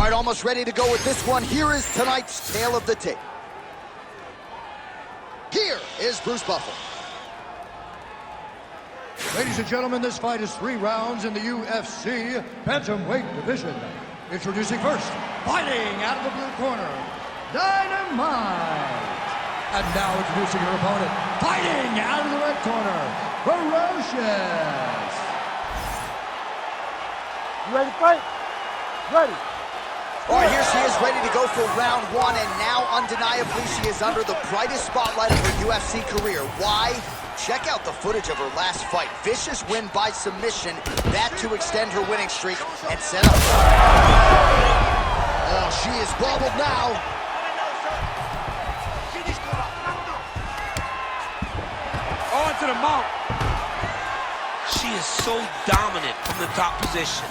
All right, almost ready to go with this one. Here is tonight's tale of the tape. Here is Bruce Buffalo. Ladies and gentlemen, this fight is 3 rounds in the UFC bantamweight division. Introducing first, fighting out of the blue corner, Dynamite. And now introducing her opponent, fighting out of the red corner, Ferocious. You ready to fight? Ready. All right, here she is ready to go for round 1, and now undeniably she is under the brightest spotlight of her UFC career. Why? Check out the footage of her last fight. Vicious win by submission, that to extend her winning streak and set up. Oh, she is bobbled now. On to the mount. She is so dominant from the top position.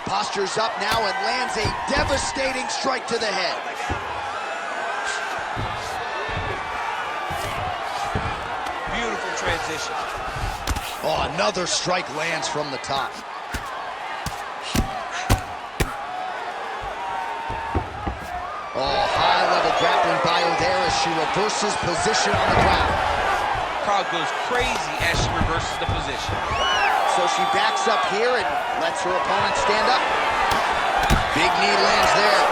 Postures up now and lands a devastating strike to the head. Beautiful transition. Oh, another strike lands from the top. Oh, high-level grappling by her there as she reverses position on the ground. Crowd goes crazy as she reverses the position. So she backs up here and lets her opponent stand up. Big knee lands there.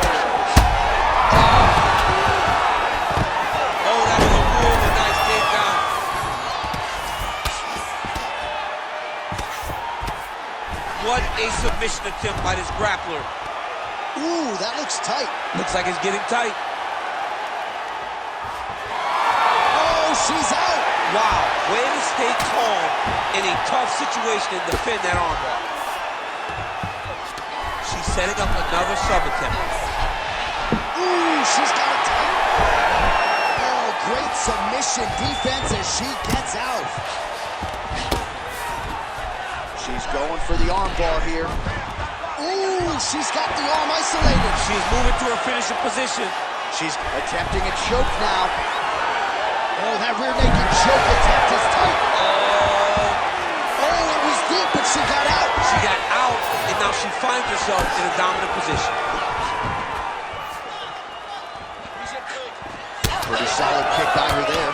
Oh, that was a really nice takedown. What a submission attempt by this grappler. Ooh, that looks tight. Looks like it's getting tight. Oh, she's out. Wow, way to stay calm in a tough situation and defend that armbar. She's setting up another sub attempt. Ooh, she's got it tight. Oh, great submission defense as she gets out. She's going for the armbar here. Ooh, she's got the arm isolated. She's moving to her finishing position. She's attempting a choke now. Oh, that rear naked choke attempt is tight. Oh, it was deep, but she got out. She got out, and now she finds herself in a dominant position. Pretty solid kick by her there.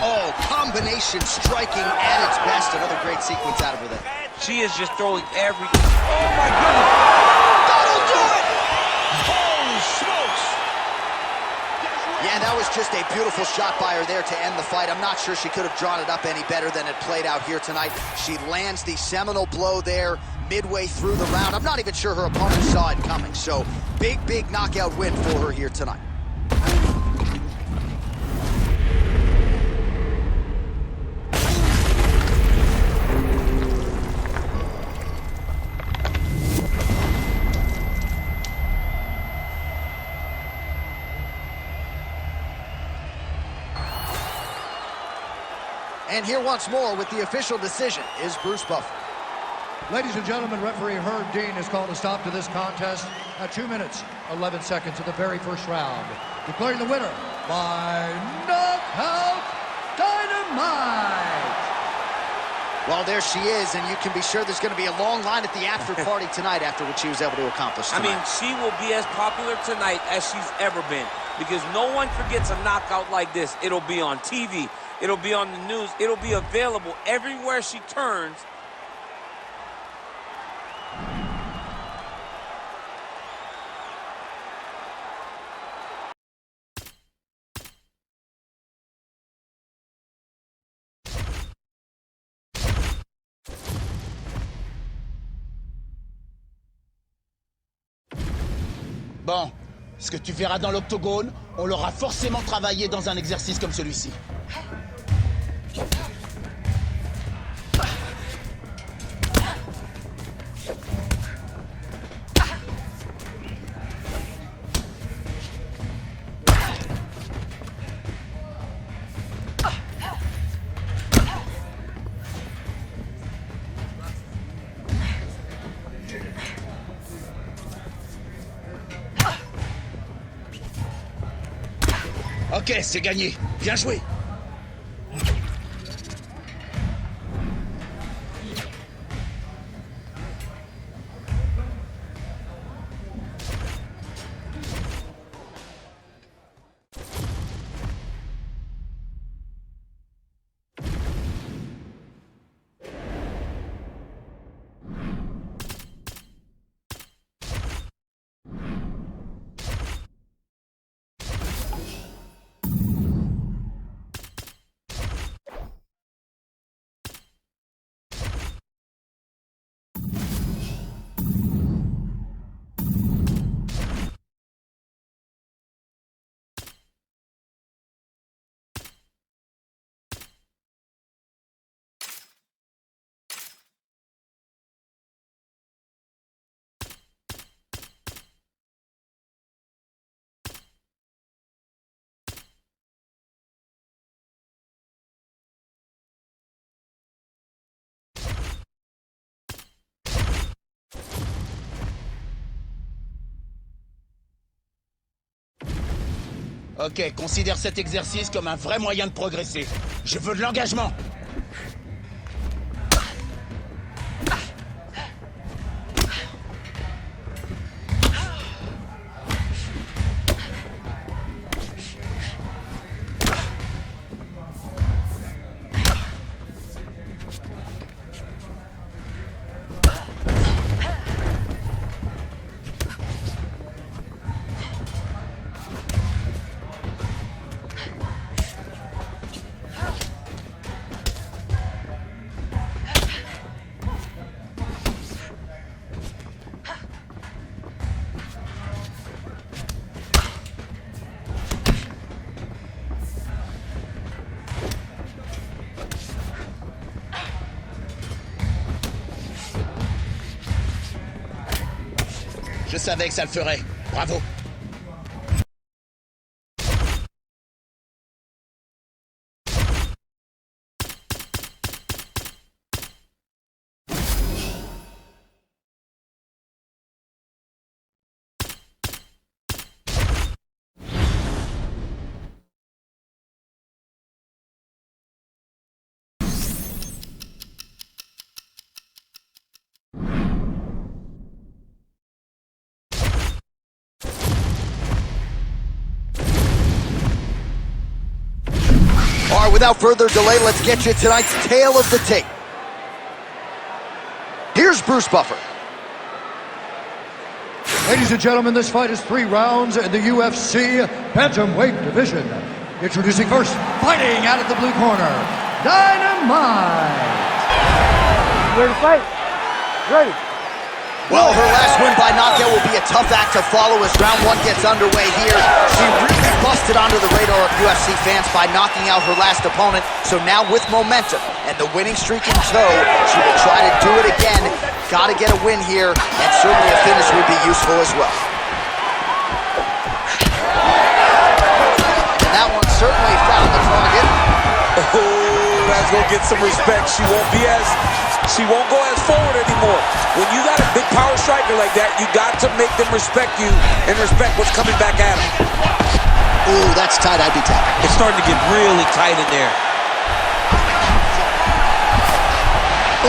Oh, combination striking at its best. Another great sequence out of her there. She is just throwing every... Oh, my goodness. That'll do it! Holy smokes. Yeah, that was just a beautiful shot by her there to end the fight. I'm not sure she could have drawn it up any better than it played out here tonight. She lands the seminal blow there midway through the round. I'm not even sure her opponent saw it coming. So, big knockout win for her here tonight. And here once more with the official decision is Bruce Buffalo. Ladies and gentlemen, referee Herb Dean has called a stop to this contest at 2 minutes, 11 seconds of the very first round, declaring the winner by knockout, Dynamite. Well, there she is, and you can be sure there's going to be a long line at the after party tonight after what she was able to accomplish tonight. I mean, she will be as popular tonight as she's ever been because no one forgets a knockout like this. It'll be on TV. It'll be on the news. It'll be available everywhere she turns. Bon, ce que tu verras dans l'octogone, on l'aura forcément travaillé dans un exercice comme celui-ci. Ok, c'est gagné. Bien joué. Ok, considère cet exercice comme un vrai moyen de progresser. Je veux de l'engagement. Je savais que ça le ferait. Bravo. All right, without further delay, let's get you tonight's tale of the tape. Here's Bruce Buffer. Ladies and gentlemen, this fight is 3 rounds in the UFC bantamweight division. Introducing first, fighting out of the blue corner, Dynamite. Ready to fight? Ready. Well, her last win by knockout will be a tough act to follow as round 1 gets underway here. She really busted onto the radar of UFC fans by knocking out her last opponent. So now with momentum and the winning streak in tow, she will try to do it again. Got to get a win here, and certainly a finish would be useful as well. And that one certainly found the target. Oh, that's gonna get some respect. She won't go as forward anymore. When you got a big power striker like that, you got to make them respect you and respect what's coming back at them. Ooh, that's tight. I'd be tapped. It's starting to get really tight in there.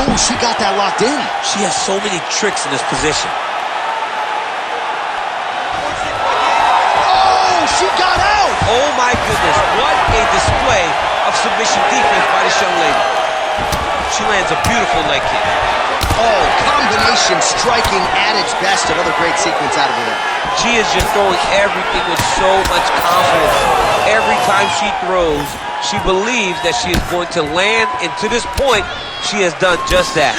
Ooh, she got that locked in. She has so many tricks in this position. Oh, she got out. Oh my goodness, what a display of submission defense by this young lady. She lands a beautiful leg kick. Oh, combination striking at its best. Another great sequence out of her. She is just throwing everything with so much confidence. Every time she throws, she believes that she is going to land, and to this point, she has done just that.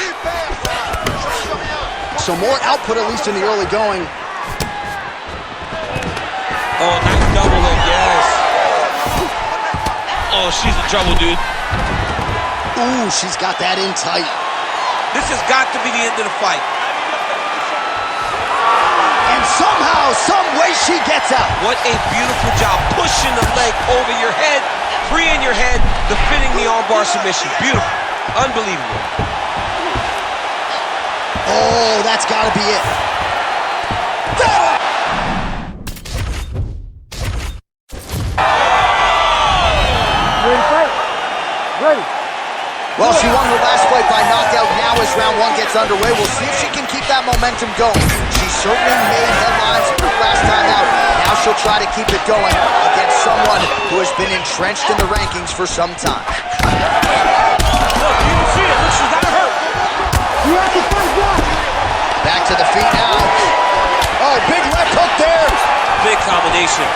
So more output, at least in the early going. Oh, nice double leg, yes. Oh, she's in trouble, dude. Ooh, she's got that in tight. This has got to be the end of the fight. And somehow, some way, she gets out. What a beautiful job, pushing the leg over your head, freeing your head, defending the armbar submission. Beautiful, unbelievable. Oh, that's got to be it. Ready to fight? Ready. Well, she won her last fight by knockout. Now as round 1 gets underway, we'll see if she can keep that momentum going. She certainly made headlines last time out. Now she'll try to keep it going against someone who has been entrenched in the rankings for some time. Look, you can see it. Look, she's got her hurt. You have to fight back. Back to the feet now. Oh, big left hook there. Big combination.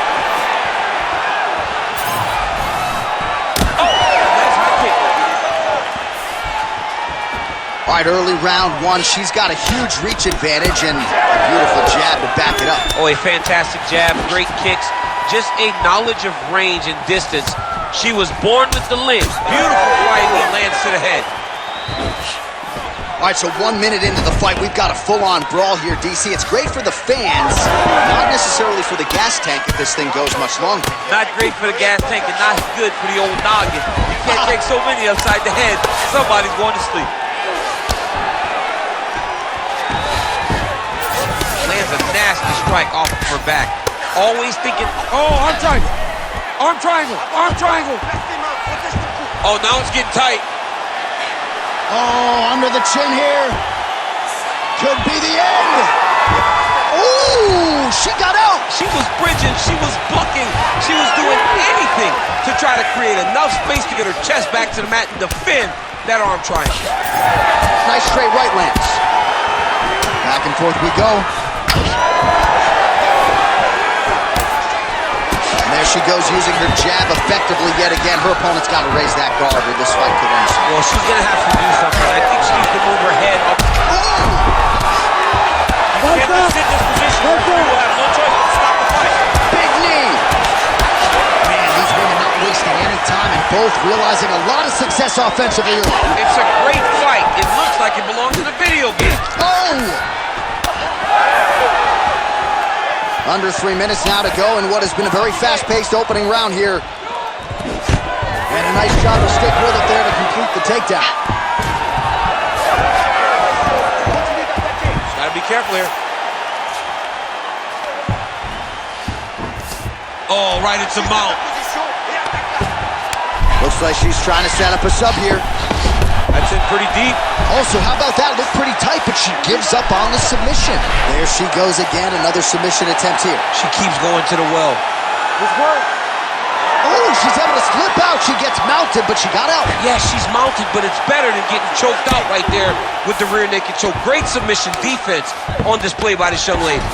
All right, early round 1, she's got a huge reach advantage and a beautiful jab to back it up. Oh, a fantastic jab, great kicks, just a knowledge of range and distance. She was born with the limbs. Beautiful right knee lands to the head. All right, so 1 minute into the fight, we've got a full-on brawl here, DC. It's great for the fans, not necessarily for the gas tank if this thing goes much longer. Not great for the gas tank and not good for the old noggin. You can't take so many upside the head. Somebody's going to sleep. Lands a nasty strike off of her back. Always thinking, oh, I'm trying. Arm triangle, arm triangle. Oh, now it's getting tight. Oh, under the chin here. Could be the end. Ooh, she got out. She was bridging, she was bucking, she was doing anything to try to create enough space to get her chest back to the mat and defend that arm triangle. Nice straight right lands. Back and forth we go. And there she goes, using her jab effectively yet again. Her opponent's got to raise that guard or this fight could end soon. Well, she's going to have to do something. I think she needs to move her head up. You can't sit in this position. You will have no choice but to stop the fight. Big knee. Man, these women not wasting any time and both realizing a lot of success offensively. It's a great fight. It looks like it belongs in a video game. Oh! Under 3 minutes now to go in what has been a very fast-paced opening round here. And a nice job to stick with it there to complete the takedown. Gotta be careful here. Oh, right into mount. Looks like she's trying to set up a sub here. That's in pretty deep. Also, how about that? Looked pretty tight, but she gives up on the submission. There she goes again, another submission attempt here. She keeps going to the well. Oh, she's able to slip out. She gets mounted, but she got out. Yeah, she's mounted, but it's better than getting choked out right there with the rear naked choke. Great submission defense on display by this young lady.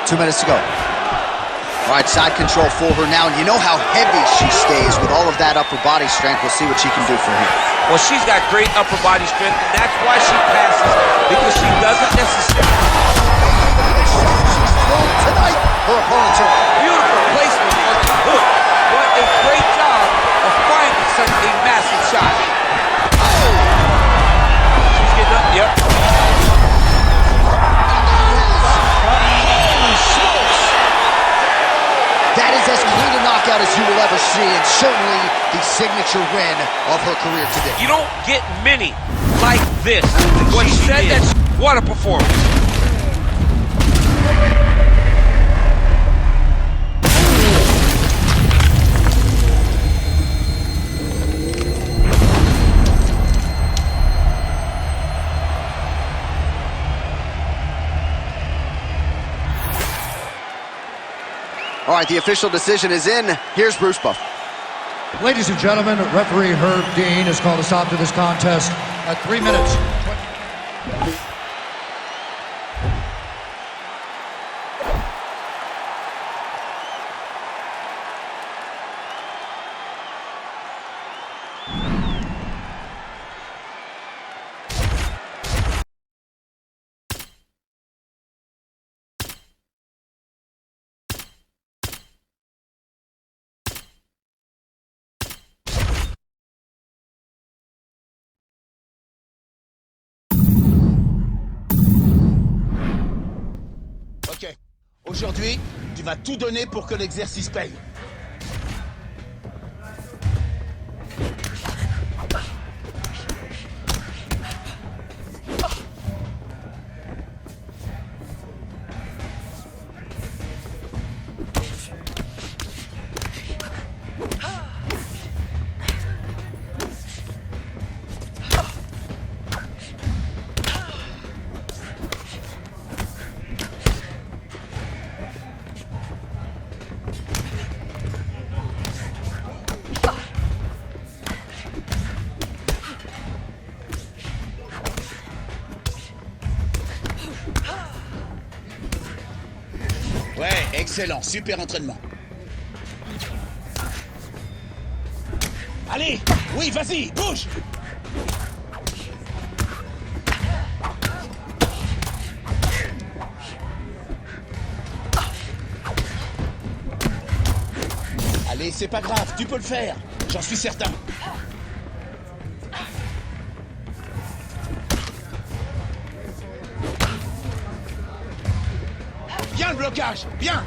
2 minutes to go. All right, side control for her now, and you know how heavy she stays with all of that upper body strength. We'll see what she can do for him. Well, she's got great upper body strength, and that's why she passes, because she doesn't necessarily... Tonight, her opponent's over. Beautiful placement on the hook. What a great job of finding such a massive shot. Oh! She's getting up, yep. That is as clean a knockout as you will ever see, and certainly the signature win of her career today. You don't get many like this. What she said that, what a performance. All right, the official decision is in. Here's Bruce Buff. Ladies and gentlemen, referee Herb Dean has called a stop to this contest at 3 minutes. Ok. Aujourd'hui, tu vas tout donner pour que l'exercice paye. Ouais, excellent, super entraînement. Allez, oui, vas-y, bouge. Allez, c'est pas grave, tu peux le faire, j'en suis certain. Bien le blocage, bien.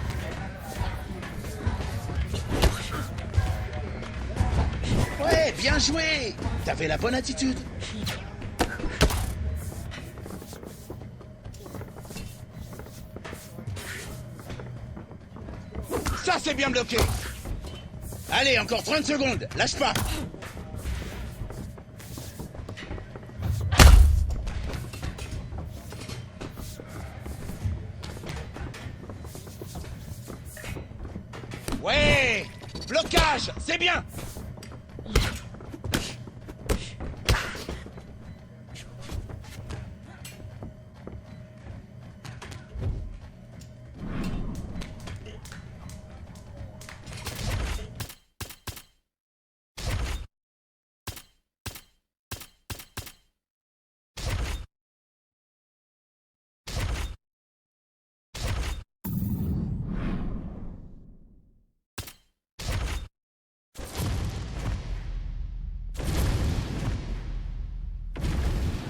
Ouais, bien joué. T'avais la bonne attitude. Ça, c'est bien bloqué. Allez, encore 30 secondes. Lâche pas. Ouais, blocage, c'est bien.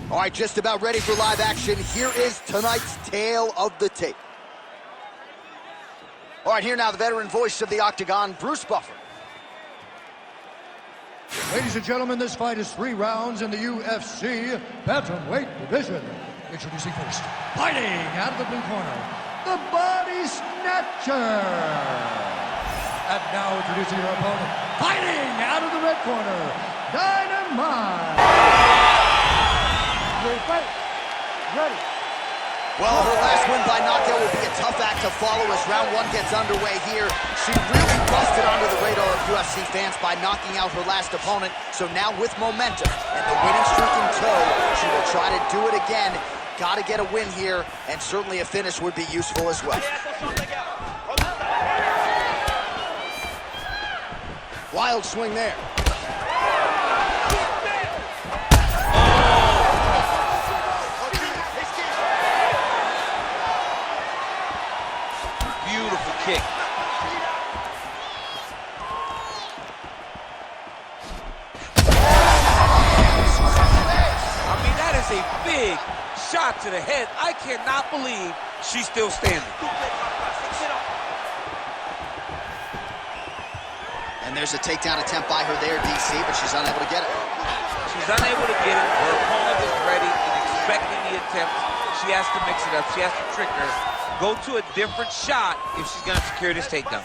All right, just about ready for live action. Here is tonight's tale of the tape. All right, here now the veteran voice of the Octagon, Bruce Buffer. Ladies and gentlemen, this fight is 3 rounds in the UFC bantamweight division. Introducing first, fighting out of the blue corner, the Body Snatcher. And now introducing your opponent, fighting out of the red corner, Dynamite. Ready to fight? Ready. Well, her last win by knockout will be a tough act to follow as round 1 gets underway here. She really busted under the radar of UFC fans by knocking out her last opponent. So now with momentum and the winning streak in tow, she will try to do it again. Got to get a win here, and certainly a finish would be useful as well. Wild swing there. Beautiful kick. I mean, that is a big shot to the head. I cannot believe she's still standing. And there's a takedown attempt by her there, DC, but she's unable to get it. She's unable to get it. Her opponent is ready and expecting the attempt. She has to mix it up. She has to trick her. Go to a different shot if she's going to secure this takedown.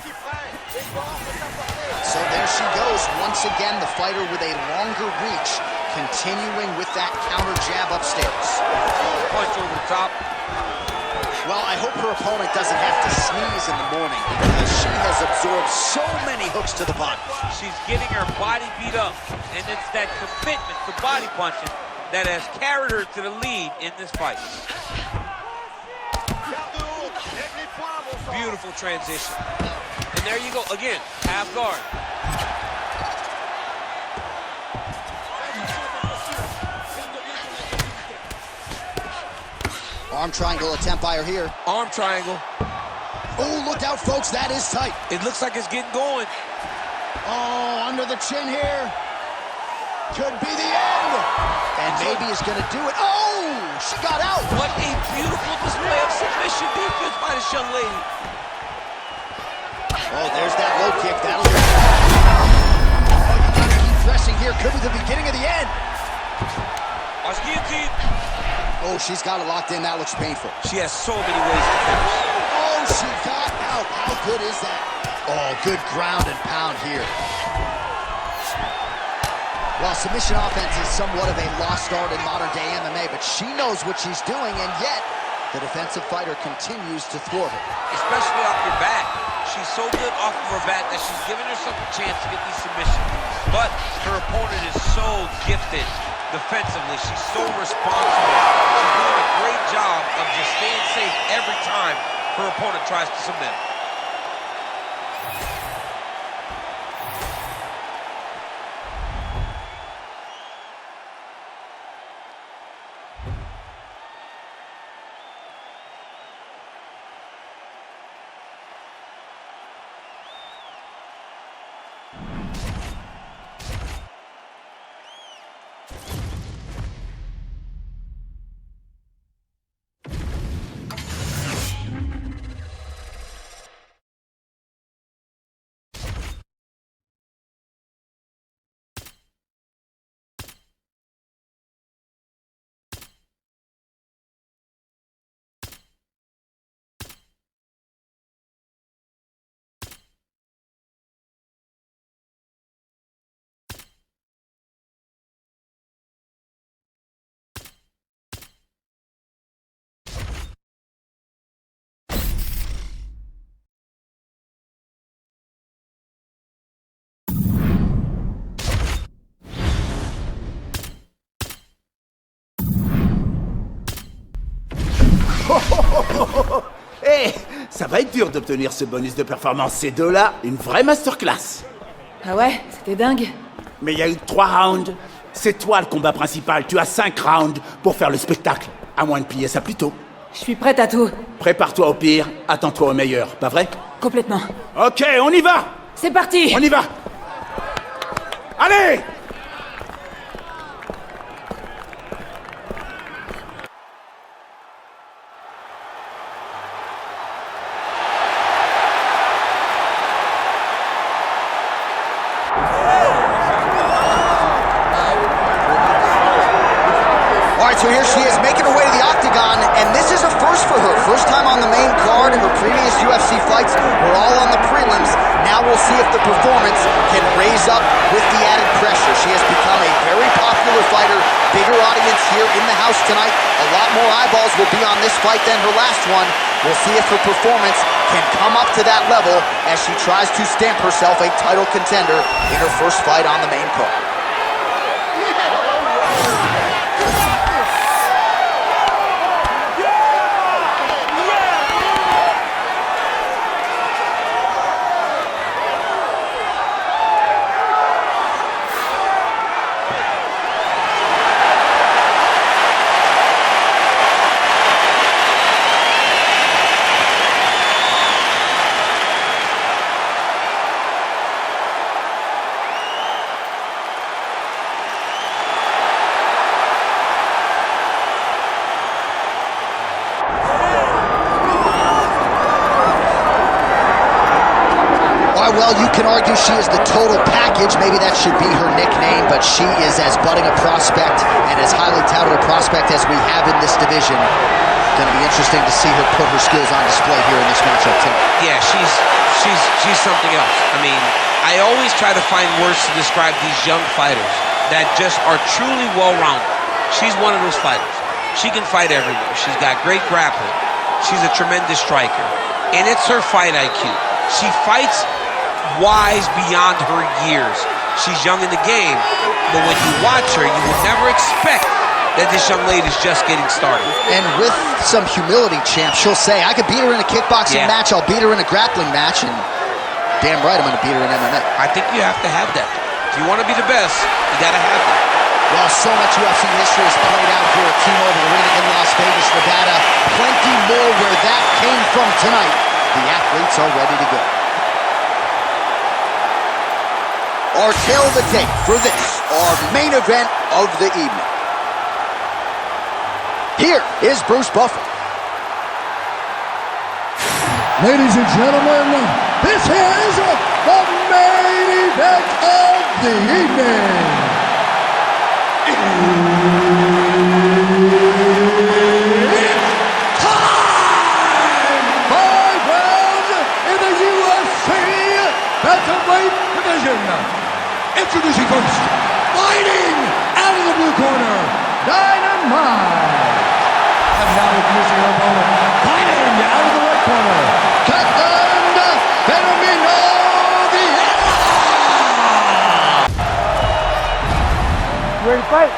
So there she goes. Once again, the fighter with a longer reach, continuing with that counter jab upstairs. Punch over the top. Well, I hope her opponent doesn't have to sneeze in the morning because she has absorbed so many hooks to the body. She's getting her body beat up, and it's that commitment to body punching that has carried her to the lead in this fight. Beautiful transition. And there you go, again, half guard. Arm triangle attempt by her here. Arm triangle. Oh, look out, folks, that is tight. It looks like it's getting going. Oh, under the chin here. Could be the end. And maybe is going to do it. Oh, she got out. What a beautiful display of submission defense by this young lady. Oh, there's that low kick. That'll do it. Oh, you gotta keep pressing here. Could be the beginning of the end. Watch guillotine. Oh, she's got it locked in. That looks painful. She has so many ways to finish. Oh, she got out. How good is that? Oh, good ground and pound here. Well, submission offense is somewhat of a lost art in modern-day MMA, but she knows what she's doing, and yet the defensive fighter continues to thwart her. Especially off your back. She's so good off of her back that she's giving herself a chance to get these submissions. But her opponent is so gifted defensively. She's so responsible. She's doing a great job of just staying safe every time her opponent tries to submit. Ça va être dur d'obtenir ce bonus de performance. Ces deux-là, une vraie masterclass. Ah ouais, c'était dingue. Mais il y a eu 3 rounds. C'est toi le combat principal. Tu as 5 rounds pour faire le spectacle. À moins de plier ça plus tôt. Je suis prête à tout. Prépare-toi au pire, attends-toi au meilleur, pas vrai? Complètement. Ok, on y va! C'est parti! On y va! Allez! So here she is making her way to the octagon, and this is a first for her. First time on the main card. Her previous UFC fights were all on the prelims. Now we'll see if the performance can raise up with the added pressure. She has become a very popular fighter. Bigger audience here in the house tonight. A lot more eyeballs will be on this fight than her last one. We'll see if her performance can come up to that level as she tries to stamp herself a title contender in her first fight on the main card. Well, you can argue she is the total package. Maybe that should be her nickname, but she is as budding a prospect and as highly touted a prospect as we have in this division. Going to be interesting to see her put her skills on display here in this matchup tonight. Yeah, she's something else. I mean, I always try to find words to describe these young fighters that just are truly well-rounded. She's one of those fighters. She can fight everywhere. She's got great grappling. She's a tremendous striker. And it's her fight IQ. She fights wise beyond her years. She's young in the game, but when you watch her, you would never expect that this young lady's just getting started. And with some humility, champ, she'll say, I could beat her in a kickboxing match, I'll beat her in a grappling match, and damn right I'm going to beat her in MMA. I think you have to have that. If you want to be the best, you got to have that. Well, so much UFC history has played out here at T-Mobile Arena in Las Vegas, Nevada. Plenty more where that came from tonight. The athletes are ready to go. Our tail of the tape for this, our main event of the evening. Here is Bruce Buffer. Ladies and gentlemen, this is the main event of the evening. It's time! 5 rounds in the UFC Bantamweight division. Introducing first, fighting out of the blue corner, Dynamite. And now introducing her opponent, fighting out of the red corner, Captain Fenomeno Vieira. Ready to fight?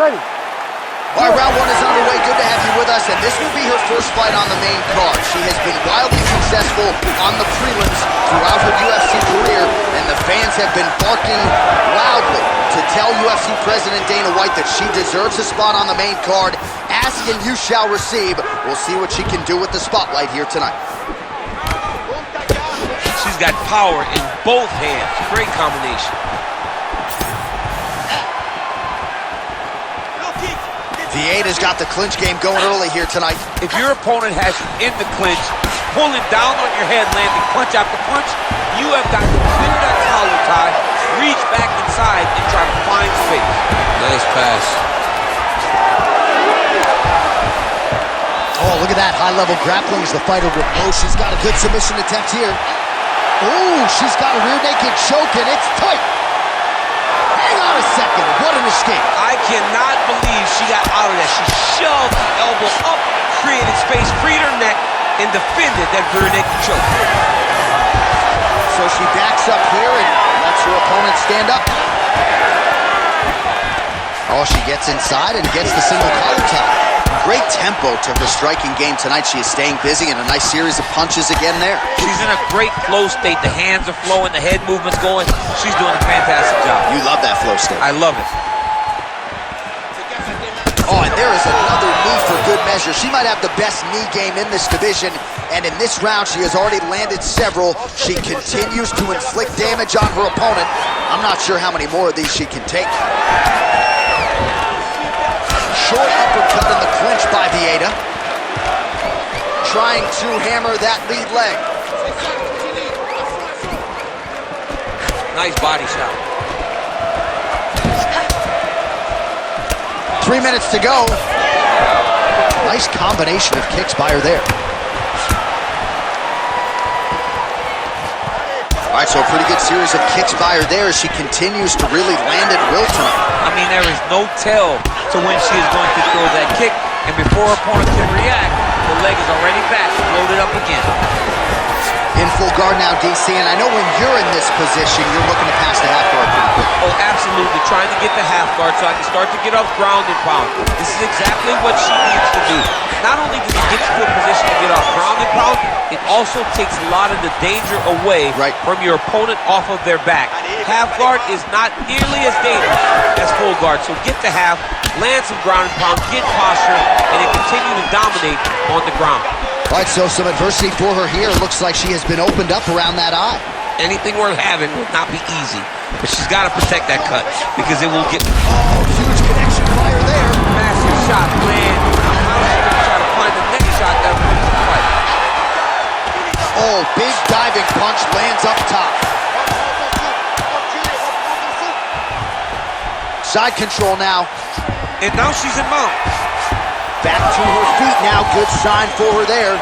Ready. All right, round one is underway. Good to have you with us, and this will be her first fight on the main card. She has been wildly successful on the prelims throughout her UFC career, and the fans have been barking loudly to tell UFC President Dana White that she deserves a spot on the main card. Ask and you shall receive. We'll see what she can do with the spotlight here tonight. She's got power in both hands. Great combination. Vieira's got the clinch game going early here tonight. If your opponent has you in the clinch, pulling down on your head, landing punch after punch, you have got to clear that collar tie, reach back inside, and try to find space. Nice pass. Oh, look at that high-level grappling as the fighter will. Oh, she's got a good submission attempt here. Oh, she's got a rear naked choke, and it's tight. Hang on a second. What an escape. I cannot believe she got out of that. She shoved the elbow up, created space, freed her neck, and defended that rear naked choke. So she backs up here and lets her opponent stand up. Oh, she gets inside and gets the single collar tie. Great tempo to her striking game tonight. She is staying busy and a nice series of punches again there. She's in a great flow state. The hands are flowing, the head movement's going. She's doing a fantastic job. You love that flow state. I love it. Oh, and there is another knee for good measure. She might have the best knee game in this division, and in this round, she has already landed several. She continues to inflict damage on her opponent. I'm not sure how many more of these she can take. Short uppercut in the clinch by Vieta. Trying to hammer that lead leg. Nice body shot. 3 minutes to go. Nice combination of kicks by her there. All right, so a pretty good series of kicks by her there as she continues to really land at will tonight. I mean, there is no tell to when she is going to throw that kick, and before her opponent can react, the leg is already back, loaded up again. In full guard now, DC, and I know when you're in this position, you're looking to pass the half guard pretty quick. Oh, absolutely, trying to get the half guard so I can start to get up ground and pound. This is exactly what she needs to do. Not only does it get you to a position to get off ground and pound, it also takes a lot of the danger away from your opponent off of their back. Half guard is not nearly as dangerous as full guard, so get the half, land some ground and pound, get posture, and then continue to dominate on the ground. All right, so some adversity for her here. Looks like she has been opened up around that eye. Anything worth having would not be easy, but she's got to protect that cut because it will get... Oh, huge connection fire there. Massive shot, land. Now she's going to try to find the next shot that will win the fight. Oh, big diving punch lands up top. Side control now. And now she's in mount. Back to her feet now. Good sign for her there.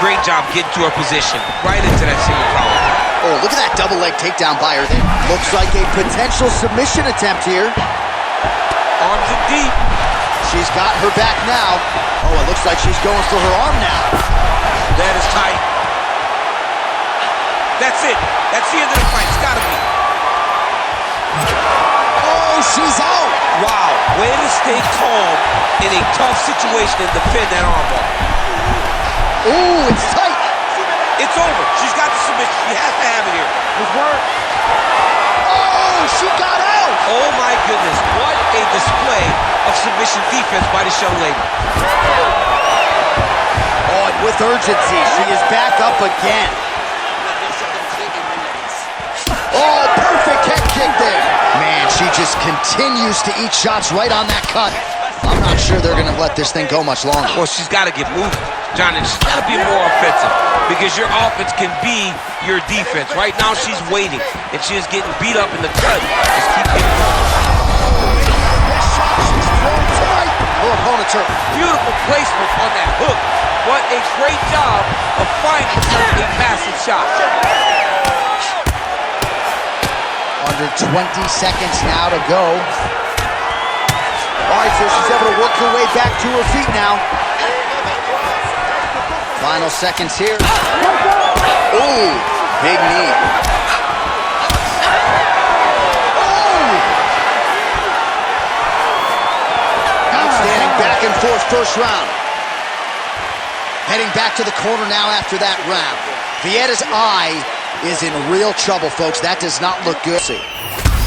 Great job getting to her position. Right into that single collar. Oh, look at that double leg takedown by her there. Looks like a potential submission attempt here. Arms in deep. She's got her back now. Oh, it looks like she's going for her arm now. That is tight. That's it. That's the end of the fight. It's got to be. Oh, she's out. Wow. Way to stay calm in a tough situation and defend that armbar. Ooh, it's tight. It's over. She's got the submission. She has to have it here. Good work. Oh, she got out. Oh, my goodness. What a display of submission defense by this young lady. Oh, and with urgency, she is back up again. Oh, perfect head kick there. Man, she just continues to eat shots right on that cut. I'm not sure they're going to let this thing go much longer. Well, she's got to get moving, John, and she's got to be more offensive because your offense can be your defense. Right now, she's waiting, and she is getting beat up in the cut. Just keep hitting her. Best shot she's thrown tonight. Her opponent's hurt. Beautiful placement on that hook. What a great job of finding such a massive shot. Under 20 seconds now to go. All right, so she's able to work her way back to her feet now. Final seconds here. Ooh, big knee. Oh! Outstanding back and forth first round. Heading back to the corner now after that round. Vieta's eye is in real trouble, folks. That does not look good.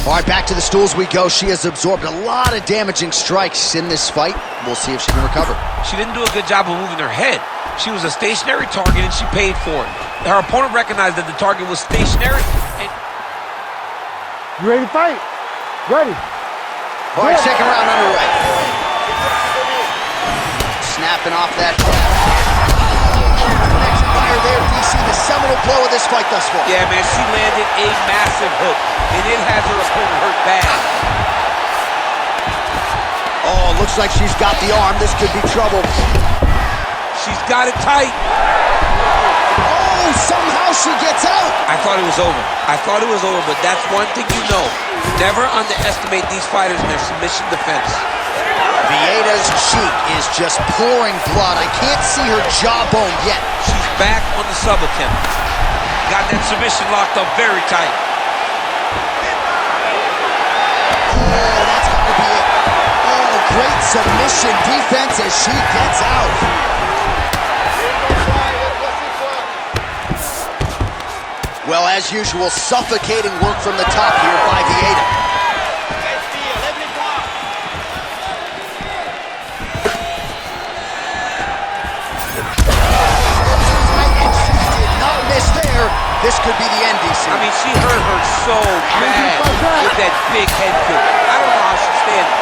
All right, back to the stools we go. She has absorbed a lot of damaging strikes in this fight. We'll see if she can recover. She didn't do a good job of moving her head. She was a stationary target, and she paid for it. Her opponent recognized that the target was stationary. And You ready to fight? Ready. All right, second round underway. Snapping off that next fire there, DC, the seminal blow of this fight thus far. yeah, man, she landed a massive hook, and it has her opponent hurt bad. Oh, looks like she's got the arm. This could be trouble. She's got it tight. Oh, somehow she gets out. I thought it was over. I thought it was over, but that's one thing you know. Never underestimate these fighters in their submission defense. Vieta's cheek is just pouring blood. I can't see her jawbone yet. She's back on the sub attempt. Got that submission locked up very tight. Oh, Great submission defense as she gets out. Well, as usual, suffocating work from the top here by Vieta. This could be the end, DC. I mean, she hurt her so bad with that big head kick. I don't know how she's standing.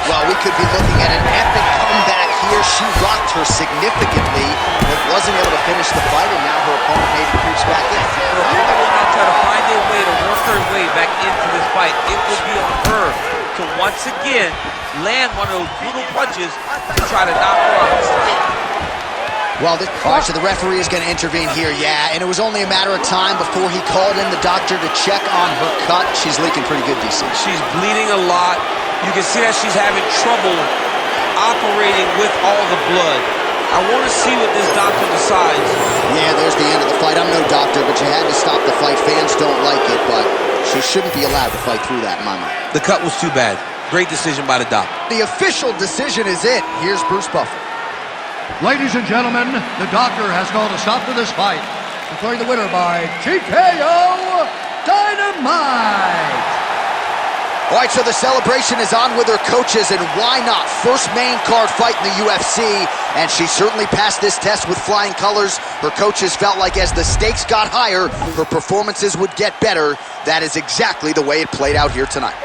Well, we could be looking at an epic comeback here. She rocked her significantly, but wasn't able to finish the fight, and now her opponent maybe creeps back in. Her opponent will now try to find a way to work her way back into this fight. It will be on her to once again land one of those brutal punches to try to knock her out this time. Well, so the referee is going to intervene here, yeah, and it was only a matter of time before he called in the doctor to check on her cut. She's leaking pretty good, DC. She's bleeding a lot. You can see that she's having trouble operating with all the blood. I want to see what this doctor decides. Yeah, there's the end of the fight. I'm no doctor, but you had to stop the fight. Fans don't like it, but she shouldn't be allowed to fight through that, in my mind. The cut was too bad. Great decision by the doctor. The official decision is it. Here's Bruce Buffer. Ladies and gentlemen, the doctor has called a stop to this fight, declaring the winner by TKO Dynamite. All right, so the celebration is on with her coaches, and why not? First main card fight in the UFC, and she certainly passed this test with flying colors. Her coaches felt like as the stakes got higher, her performances would get better. That is exactly the way it played out here tonight.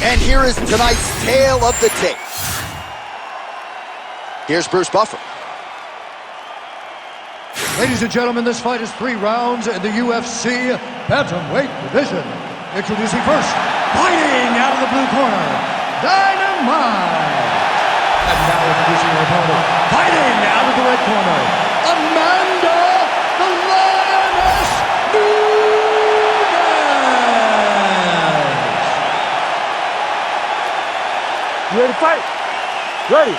And here is tonight's tale of the tape. Here's Bruce Buffer. Ladies and gentlemen, this fight is 3 rounds in the UFC bantamweight division. Introducing first, fighting out of the blue corner, Dynamite. And now introducing her opponent, fighting out of the red corner, Amanda the Lioness You ready to fight? Ready.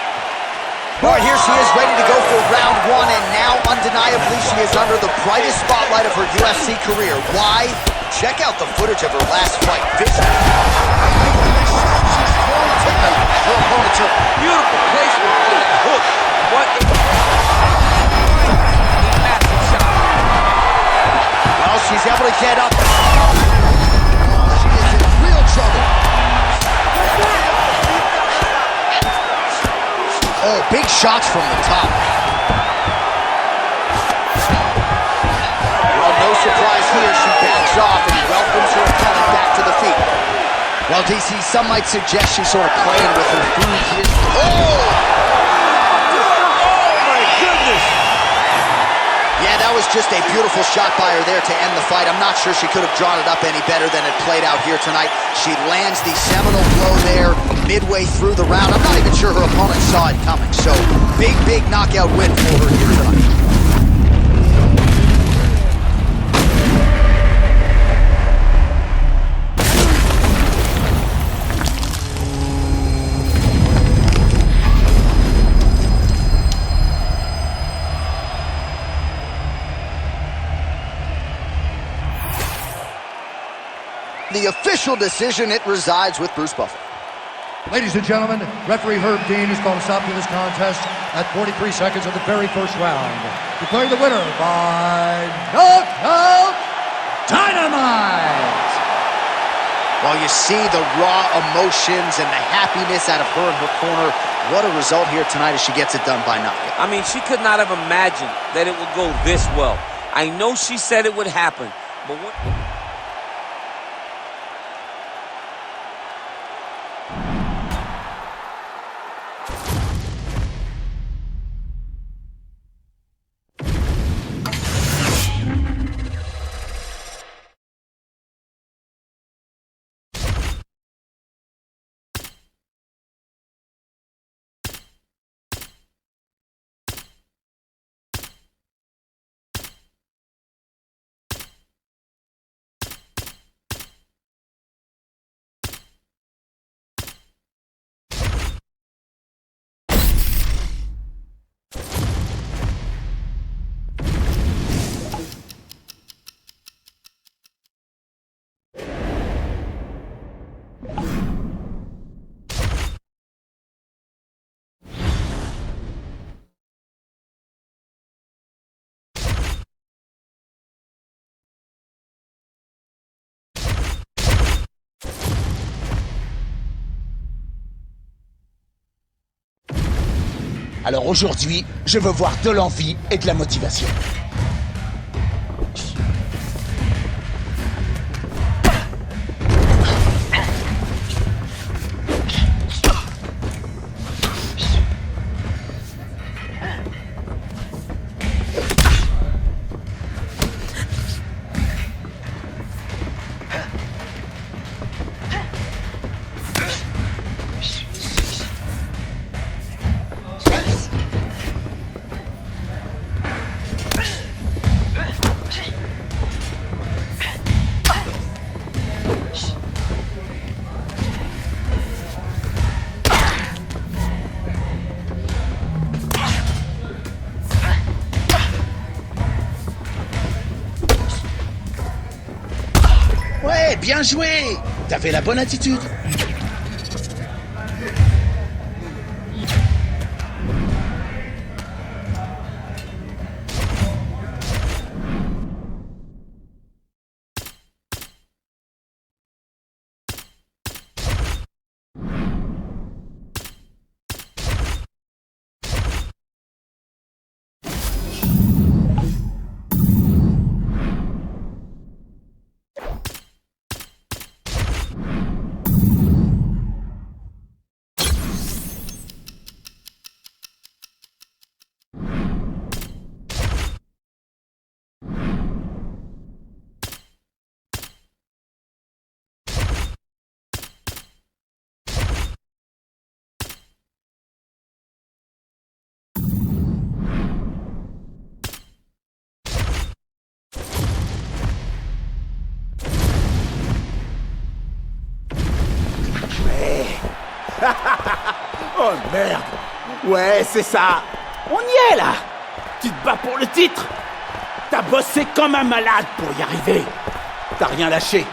All right, here she is, ready to go for round 1, and now undeniably she is under the brightest spotlight of her UFC career. Why? Check out the footage of her last fight. Her opponent's hurt. Beautiful placement on that hook. What a massive shot. Well, she's able to get up. She is in real trouble. Oh, big shots from the top. Well, no surprise here. She backs off and welcomes her opponent back to the feet. Well, DC, some might suggest she's sort of playing with her food here. Oh! Oh, my goodness. Yeah, that was just a beautiful shot by her there to end the fight. I'm not sure she could have drawn it up any better than it played out here tonight. She lands the seminal blow there midway through the round. I'm not even sure her opponent saw it coming. So, big knockout win for her here tonight. The official decision, it resides with Bruce Buffer. Ladies and gentlemen, referee Herb Dean has called a stop to this contest at 43 seconds of the very first round, declaring the winner by knockout Dynamite! Well, you see the raw emotions and the happiness out of her in her corner. What a result here tonight as she gets it done by knockout. I mean, she could not have imagined that it would go this well. I know she said it would happen, but what... Alors aujourd'hui, je veux voir de l'envie et de la motivation. Ouais, bien joué! T'avais la bonne attitude. Oh merde! Ouais, c'est ça! On y est là! Tu te bats pour le titre! T'as bossé comme un malade pour y arriver! T'as rien lâché!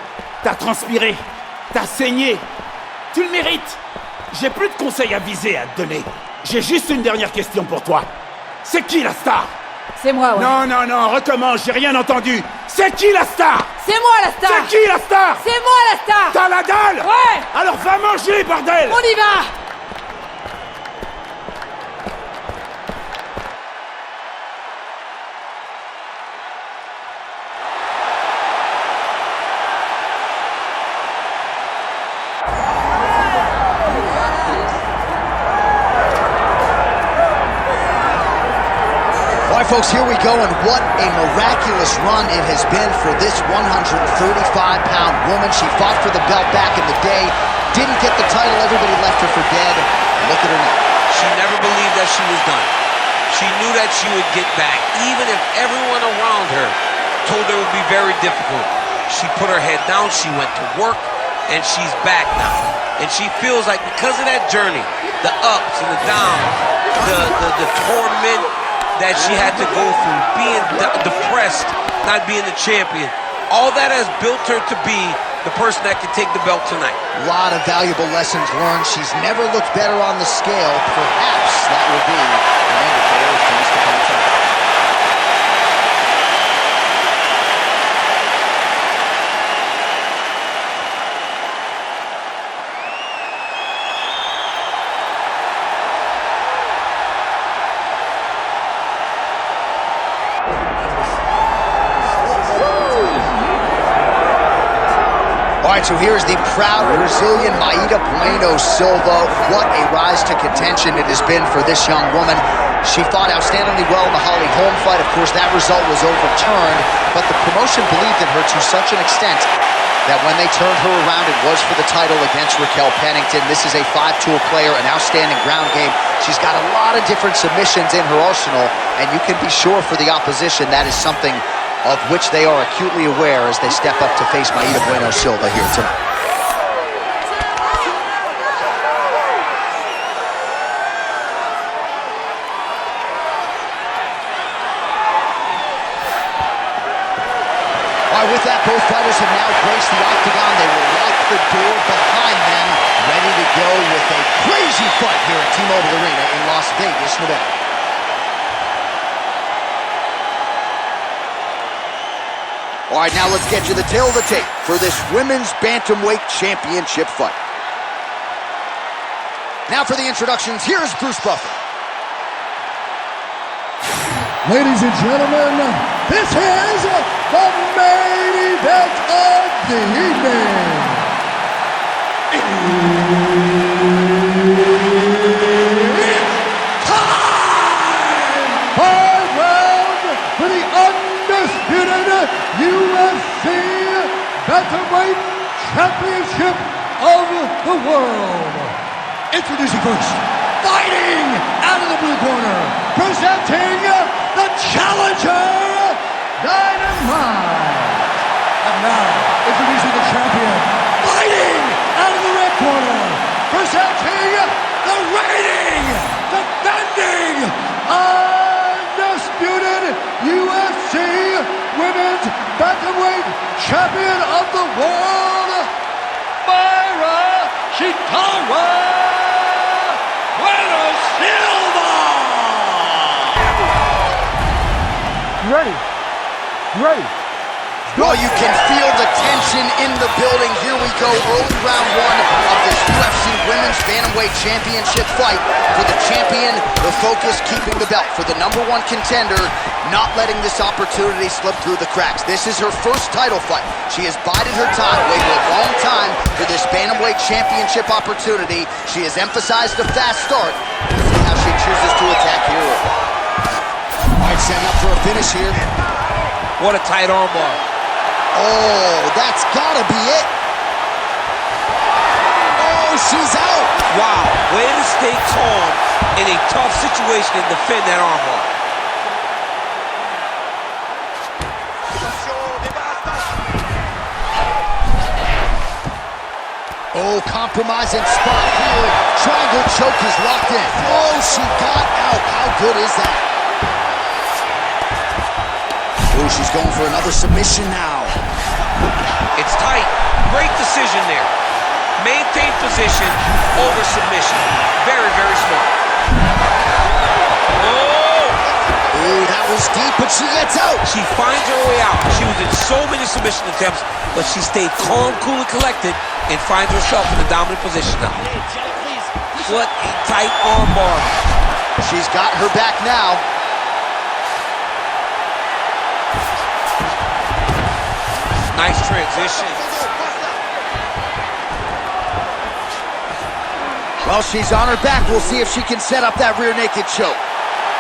T'as transpiré! T'as saigné! Tu le mérites! J'ai plus de conseils avisés à te donner! J'ai juste une dernière question pour toi! C'est qui la star? C'est moi, ouais. Non, recommence, j'ai rien entendu! C'est qui la star? C'est moi la star! C'est qui la star? C'est moi la star! T'as la dalle? Ouais! Alors va manger, bordel! On y va! Folks, here we go, and what a miraculous run it has been for this 135-pound woman. She fought for the belt back in the day, didn't get the title, everybody left her for dead. Look at her now. She never believed that she was done. She knew that she would get back, even if everyone around her told her it would be very difficult. She put her head down, she went to work, and she's back now. And she feels like because of that journey, the ups and the downs, the torment that she had to go through, being depressed, not being the champion, all that has built her to be the person that can take the belt tonight. A lot of valuable lessons learned. She's never looked better on the scale. Perhaps that will be an indicator of things to come tonight. All right, so here's the proud Brazilian Maída Bueno Silva. What a rise to contention it has been for this young woman. She fought outstandingly well in the Holly Holm fight. Of course, that result was overturned, but the promotion believed in her to such an extent that when they turned her around, it was for the title against Raquel Pennington. This is a five-tool player, an outstanding ground game. She's got a lot of different submissions in her arsenal, and you can be sure for the opposition that is something of which they are acutely aware as they step up to face Maída Bueno Silva here tonight. All right, with that, both fighters have now graced the octagon. They will lock the door behind them, ready to go with a crazy fight here at T-Mobile Arena in Las Vegas, Nevada. All right, now let's get you the tail of the tape for this women's bantamweight championship fight. Now for the introductions, here's Bruce Buffer. Ladies and gentlemen, this is the main event of the evening. It's time! 5 rounds for the undisputed UFC Bantamweight Championship of the world. Introducing first, fighting out of the blue corner, presenting the challenger, Dynamite. And now, introducing the champion, fighting out of the red corner, presenting the reigning, defending, undisputed UFC Women's Bantamweight Champion of the world, Myra Shitara. Ready. Ready. Well, you can feel the tension in the building. Here we go, early round 1 of this UFC Women's Bantamweight Championship fight. For the champion, the focus keeping the belt. For the #1 contender, not letting this opportunity slip through the cracks. This is her first title fight. She has bided her time, waited a long time for this Bantamweight Championship opportunity. She has emphasized a fast start. Let's see how she chooses to attack here. All right, setting up for a finish here. What a tight armbar. Oh, that's gotta be it. Oh, she's out. Wow, way to stay calm in a tough situation and defend that armbar. Oh, compromising spot here. Triangle choke is locked in. Oh, she got out. How good is that? Oh, she's going for another submission now. It's tight. Great decision there. Maintain position over submission. Very, very smart. Oh, that was deep, but she gets out. She finds her way out. She was in so many submission attempts, but she stayed calm, cool, and collected and finds herself in a dominant position now. What a tight armbar. She's got her back now. Nice transition. Well, she's on her back. We'll see if she can set up that rear naked choke.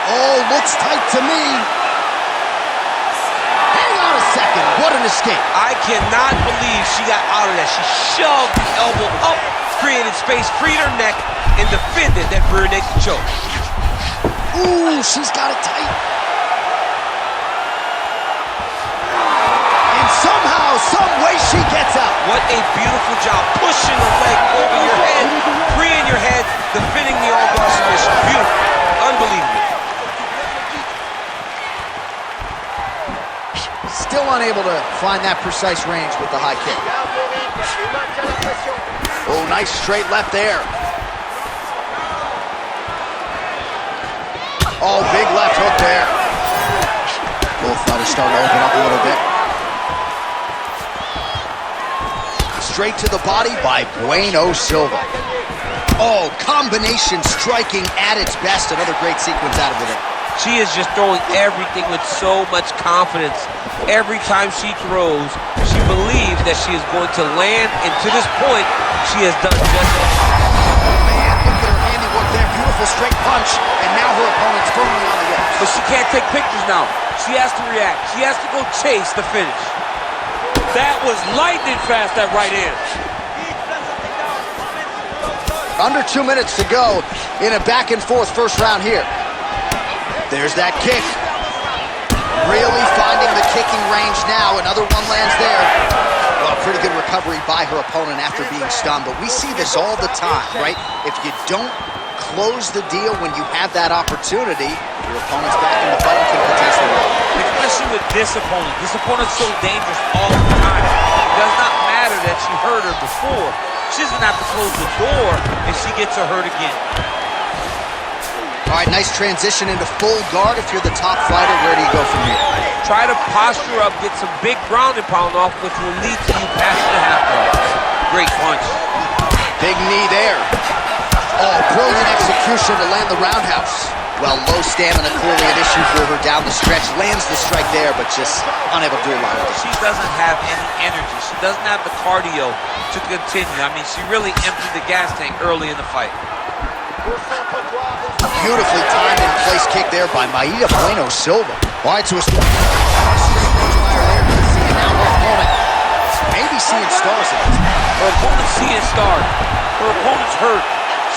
Oh, looks tight to me. Hang on a second. What an escape. I cannot believe she got out of that. She shoved the elbow up, created space, freed her neck, and defended that rear naked choke. Ooh, she's got it tight. And somehow, some way, she gets out. What a beautiful job, pushing the leg over your head, freeing your head, defending the armbar submission. Beautiful, unbelievable. Still unable to find that precise range with the high kick. Oh, nice straight left there. Oh, big left hook there. Both fighters starting to open up a little bit. Straight to the body by Bueno Silva. Oh, combination striking at its best. Another great sequence out of it. She is just throwing everything with so much confidence. Every time she throws, she believes that she is going to land, and to this point, she has done just that. Oh, man, look at her handiwork there. Beautiful straight punch, and now her opponent's firmly on the ropes. But she can't take pictures now. She has to react. She has to go chase the finish. That was lightning fast, that right hand. Under 2 minutes to go in a back-and-forth first round here. There's that kick. Really finding the kicking range now. Another one lands there. Well, pretty good recovery by her opponent after being stunned, but we see this all the time, right? If you don't close the deal when you have that opportunity, your opponent's back in the fight and can potentially win. Especially with this opponent. This opponent's so dangerous all the time. It does not matter that she hurt her before. She's going to have to close the door if she gets her hurt again. All right, nice transition into full guard. If you're the top fighter, where do you go from here? Try to posture up, get some big ground and pound off, which will lead to you passing the half guard. Great punch. Big knee there. Oh, brilliant execution to land the roundhouse. Well, low stamina, clearly an issue for her down the stretch. Lands the strike there, but just unable to do a lot of damage. She doesn't have any energy. She doesn't have the cardio to continue. I mean, she really emptied the gas tank early in the fight. Beautifully timed and place kick there by Maida Bueno Silva. All right, so a straight fire there. And now her opponent maybe seeing stars in it. Her opponent's seeing stars. Her opponent's hurt.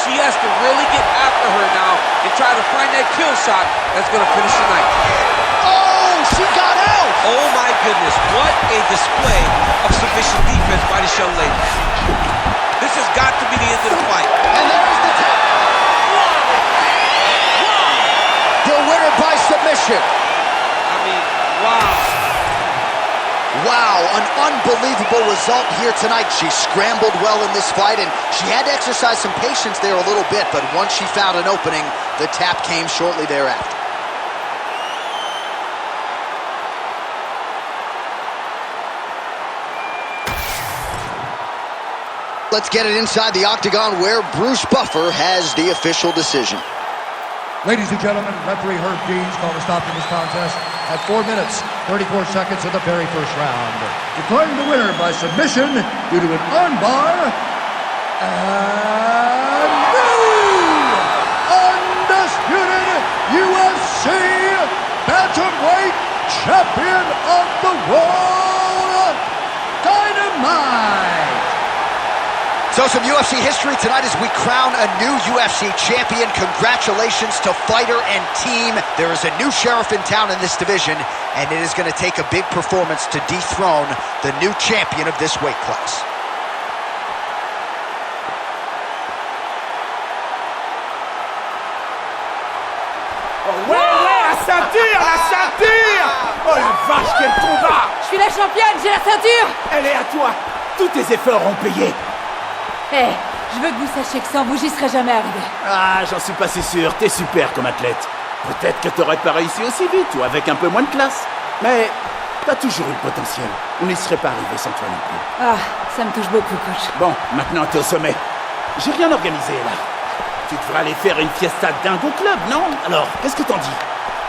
She has to really get after her now and try to find that kill shot that's going to finish the night. Oh, she got out! Oh my goodness, what a display of submission defense by this young lady. This has got to be the end of the fight. And there's the tap. The winner by submission. I mean, wow. Wow, an unbelievable result here tonight. She scrambled well in this fight, and she had to exercise some patience there a little bit, but once she found an opening, the tap came shortly thereafter. Let's get it inside the octagon where Bruce Buffer has the official decision. Ladies and gentlemen, referee Herb Deans called a stop to this contest at 4 minutes, 34 seconds of the very first round. Declaring the winner by submission due to an armbar, and new undisputed UFC bantamweight champion of the world, Dynamite! So some UFC history tonight as we crown a new UFC champion. Congratulations to fighter and team. There is a new sheriff in town in this division, and it is going to take a big performance to dethrone the new champion of this weight class. Oh, ouais, la ceinture! Oh la vache, quel combat! Je suis la championne, j'ai la ceinture! Elle est à toi! Tous tes efforts ont payé! Eh, je veux que vous sachiez que sans vous, j'y serais jamais arrivé. Ah, j'en suis pas si sûr, t'es super comme athlète. Peut-être que t'aurais pas réussi aussi vite, ou avec un peu moins de classe. Mais t'as toujours eu le potentiel. On n'y serait pas arrivé sans toi non plus. Ah, ça me touche beaucoup, coach. Bon, maintenant t'es au sommet. J'ai rien organisé, là. Tu devrais aller faire une fiesta dingo club, non? Alors, qu'est-ce que t'en dis?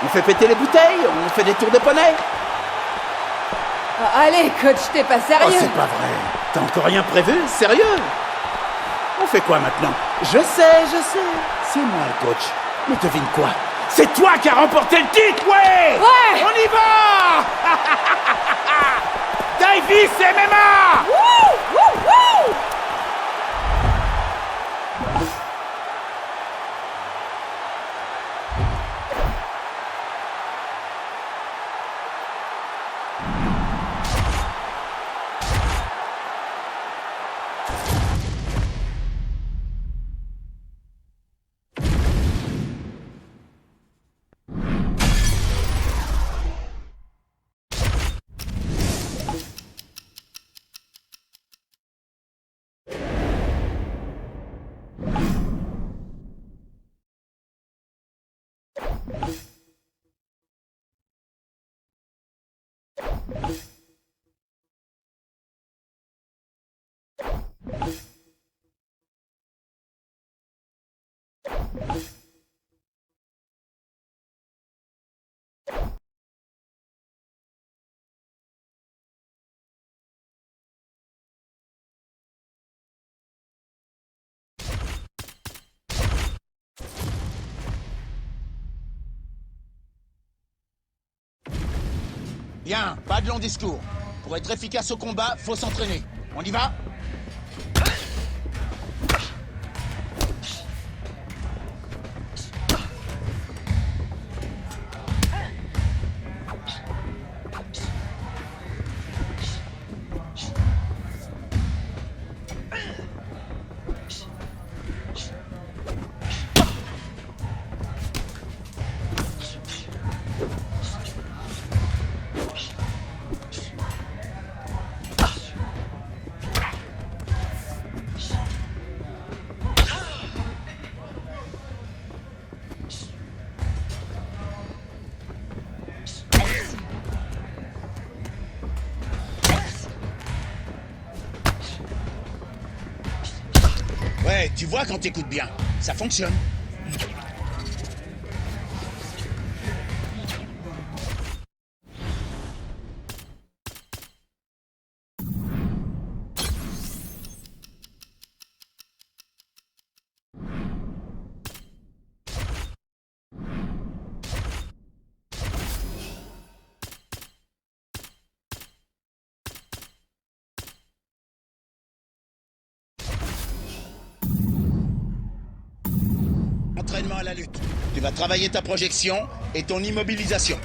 On fait péter les bouteilles? On fait des tours de poney? Ah, allez, coach, t'es pas Oh, sérieux? c'est pas vrai. T'as encore rien prévu? Sérieux? On fait quoi maintenant? Je sais. C'est moi le coach. Mais devine quoi? C'est toi qui as remporté le titre, ouais! Ouais! On y va! Davis MMA! Wouh! Wouh! Wouh! Bien, pas de long discours. Pour être efficace au combat, faut s'entraîner. On y va? Ouais, tu vois quand t'écoutes bien. ça fonctionne. Entraînement à la lutte. Tu vas travailler ta projection et ton immobilisation.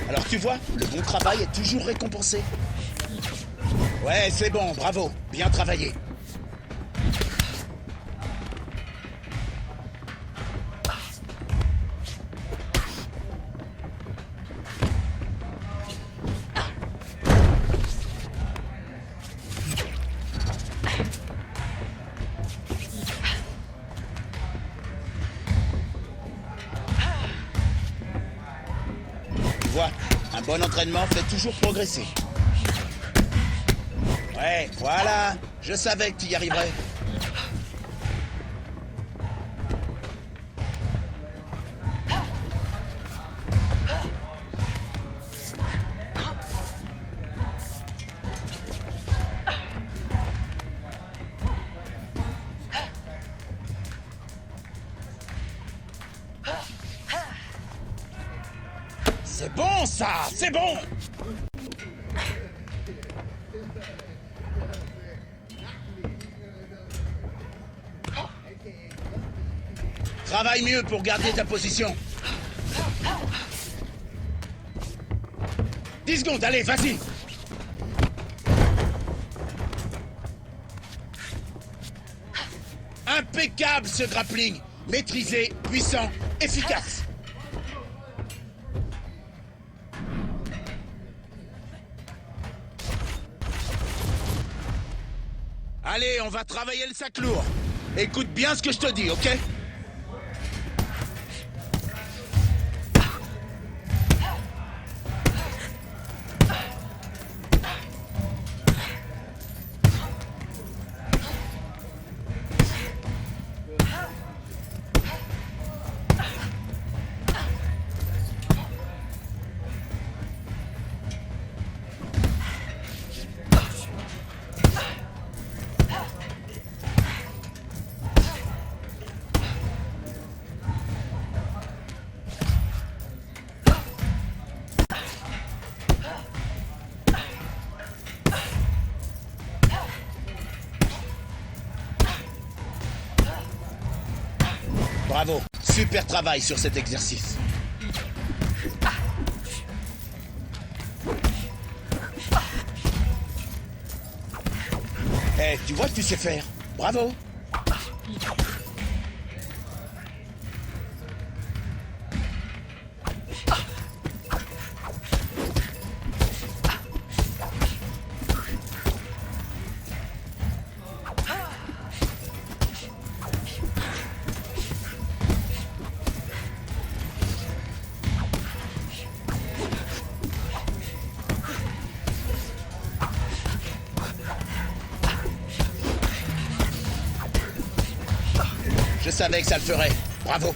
Alors tu vois, le bon travail est toujours récompensé. Ouais, c'est bon, bravo, bien travaillé. Vois, un bon entraînement fait toujours progresser. Ouais, voilà, je savais que tu y arriverais. C'est bon ça, c'est bon! Travaille mieux pour garder ta position. 10 secondes, allez, vas-y! Impeccable ce grappling! Maîtrisé, puissant, efficace! Allez, on va travailler le sac lourd. Écoute bien ce que je te dis, ok? Bravo, super travail sur cet exercice. Eh, tu vois que tu sais faire. Bravo. Je savais que ça le ferait. Bravo.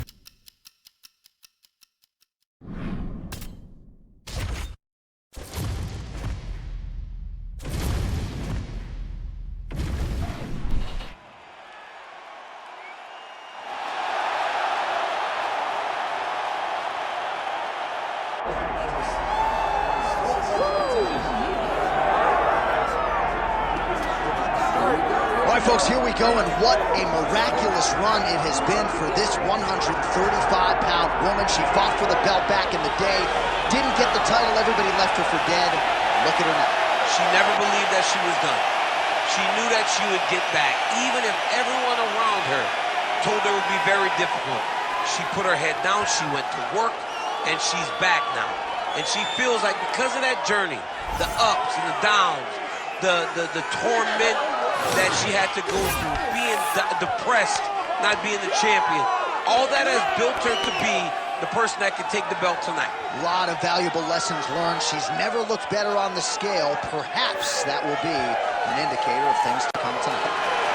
Folks, here we go, and what a miraculous run it has been for this 135-pound woman. She fought for the belt back in the day, didn't get the title, everybody left her for dead. Look at her now. She never believed that she was done. She knew that she would get back, even if everyone around her told her it would be very difficult. She put her head down, she went to work, and she's back now. And she feels like because of that journey, the ups and the downs, the torment that she had to go through, being depressed, not being the champion, all that has built her to be the person that can take the belt tonight. A lot of valuable lessons learned. She's never looked better on the scale. Perhaps that will be an indicator of things to come tonight.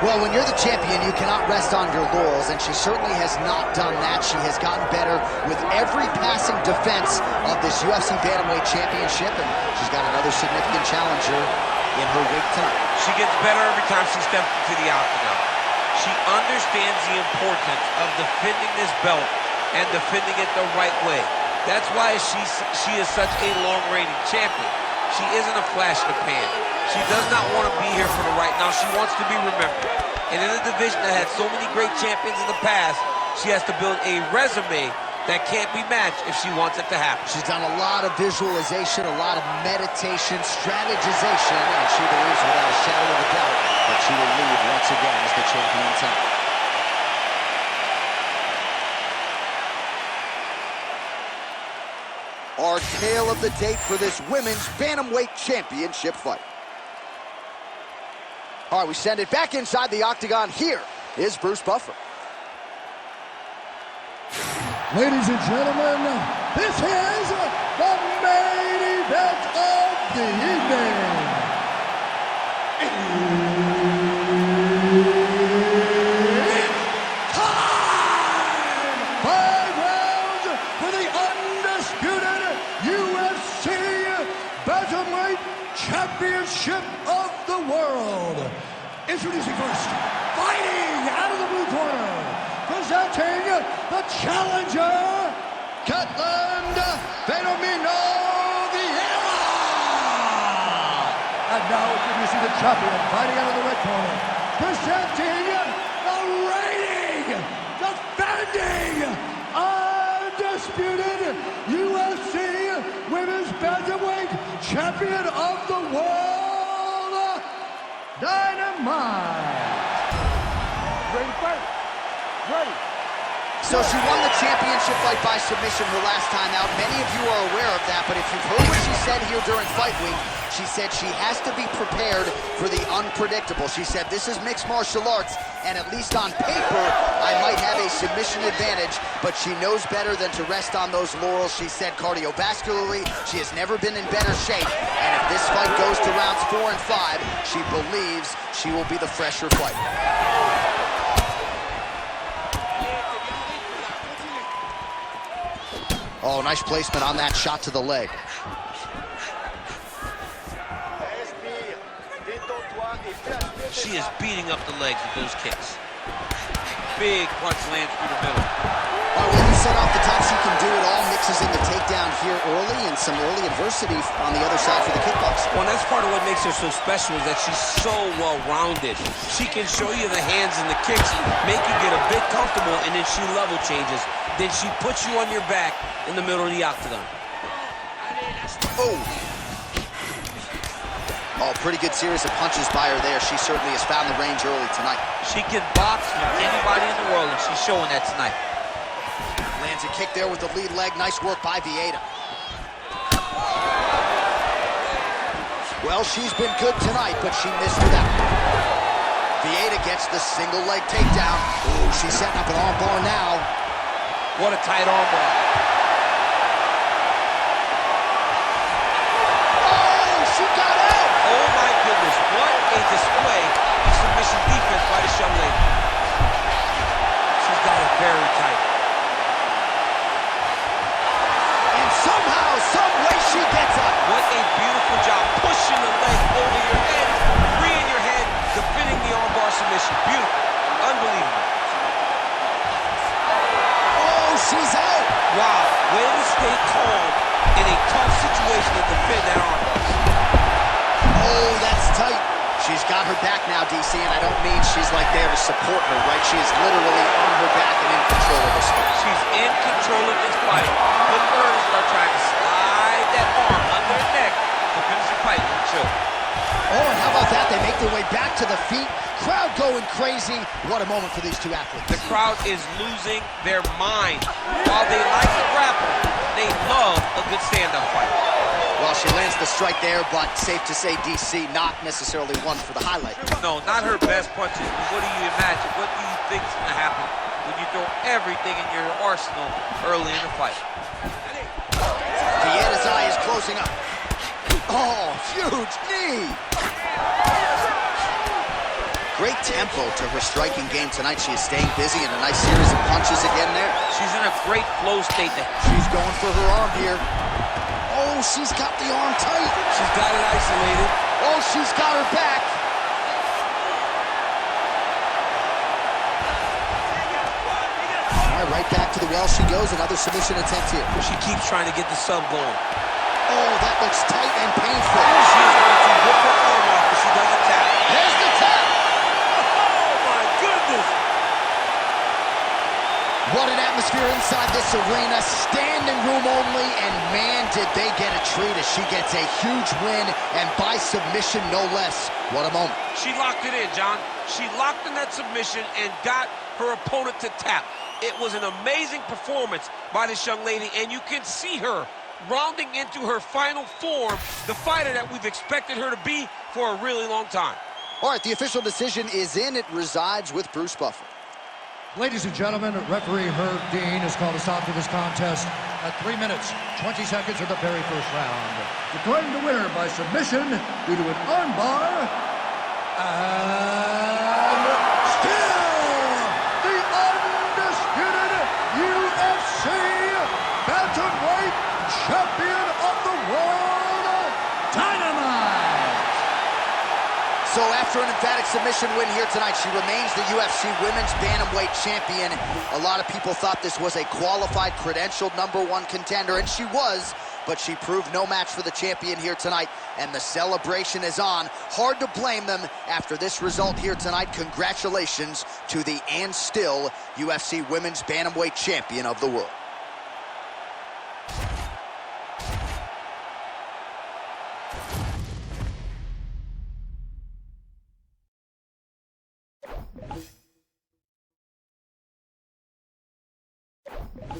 Well, when you're the champion, you cannot rest on your laurels, and she certainly has not done that. She has gotten better with every passing defense of this UFC Bantamweight Championship, and she's got another significant challenger in her wake tonight. She gets better every time she steps into the octagon. She understands the importance of defending this belt and defending it the right way. That's why she is such a long-reigning champion. She isn't a flash in the pan. She does not want to be here for the right now. She wants to be remembered. And in a division that had so many great champions in the past, she has to build a resume that can't be matched if she wants it to happen. She's done a lot of visualization, a lot of meditation, strategization, and she believes without a shadow of a doubt that she will lead once again as the champion tonight. Our tale of the tape for this women's Bantamweight Championship fight. All right, we send it back inside the octagon. Here is Bruce Buffer. Ladies and gentlemen, this is the main event of the evening. It's time! 5 rounds for the undisputed UFC Bantamweight Championship of the world. Introducing first, fighting out of the blue corner, presenting the challenger, Catland Fenomeno Vieira. And now introducing the champion, fighting out of the red corner, presenting the reigning, defending, undisputed UFC Women's Bantamweight Champion of the World, Dynamite. Ready to fight? Ready. So she won the championship fight by submission her last time out. Many of you are aware of that, but if you've heard what she said here during fight week, she said she has to be prepared for the unpredictable. She said, this is mixed martial arts, and at least on paper, I might have a submission advantage, but she knows better than to rest on those laurels. She said cardiovascularly, she has never been in better shape, and if this fight goes to rounds 4 and 5, she believes she will be the fresher fighter. Oh, nice placement on that shot to the leg. She is beating up the legs with those kicks. Big punch lands through the middle. All right, when you said off the top she can do it all, mixes in the takedown here early and some early adversity on the other side for the kickboxing. Well, that's part of what makes her so special is that she's so well-rounded. She can show you the hands and the kicks, make you get a bit comfortable, and then she level changes. Then she puts you on your back in the middle of the octagon. Oh. Oh, pretty good series of punches by her there. She certainly has found the range early tonight. She can box with anybody in the world, and she's showing that tonight. Lands a kick there with the lead leg. Nice work by Vieira. Well, she's been good tonight, but she missed with that. Vieira gets the single leg takedown. Ooh, she's setting up an arm bar now. What a tight arm bar. Oh, she got out! Oh my goodness, what a display of submission defense by this young lady. She's got it very tight. And somehow, some way she gets up. What a beautiful job pushing the leg over your head, freeing your head, defending the armbar submission. Beautiful. Unbelievable. She's out. Wow, way to stay calm in a tough situation to defend that armbar. back now, DC, and I don't mean she's like there to support her, right? She is literally on her back and in control of this fight. She's in control of this fight. Look at her to start trying to slide that arm under her neck to finish the fight with a choke. Oh, and how about that? They make their way back to the feet. Crowd going crazy. What a moment for these two athletes. The crowd is losing their mind. While they like to grapple, they love a good stand-up fight. Well, she lands the strike there, but safe to say, DC, not necessarily one for the highlight. No, not her best punches. But what do you imagine? What do you think is going to happen when you throw everything in your arsenal early in the fight? Vietta's eye is closing up. Oh, huge knee! Great tempo to her striking game tonight. She is staying busy in a nice series of punches again there. She's in a great flow state. She's going for her arm here. Oh, she's got the arm tight. She's got it isolated. Oh, she's got her back. All right, right back to the well she goes. Another submission attempt here. She keeps trying to get the sub going. Oh, that looks tight and painful. She's going to rip her arm off if she doesn't tap. There's the tap. Oh, my goodness. What an atmosphere inside this arena. Standing room only, and man, did they get a treat as she gets a huge win, and by submission, no less. What a moment. She locked it in, John. She locked in that submission and got her opponent to tap. It was an amazing performance by this young lady, and you can see her rounding into her final form, the fighter that we've expected her to be for a really long time. All right, the official decision is in. It resides with Bruce Buffer. Ladies and gentlemen, referee Herb Dean has called a stop to this contest at 3 minutes, 20 seconds of the very first round. Declaring the winner by submission due to an armbar, and still the undisputed UFC bantamweight champion of the world, Dynamite! So after an emphatic submission win here tonight, she remains the UFC Women's Bantamweight Champion. A lot of people thought this was a qualified, credentialed #1 contender, and she was, but she proved no match for the champion here tonight, and the celebration is on. Hard to blame them after this result here tonight. Congratulations to the and still UFC Women's Bantamweight Champion of the world. You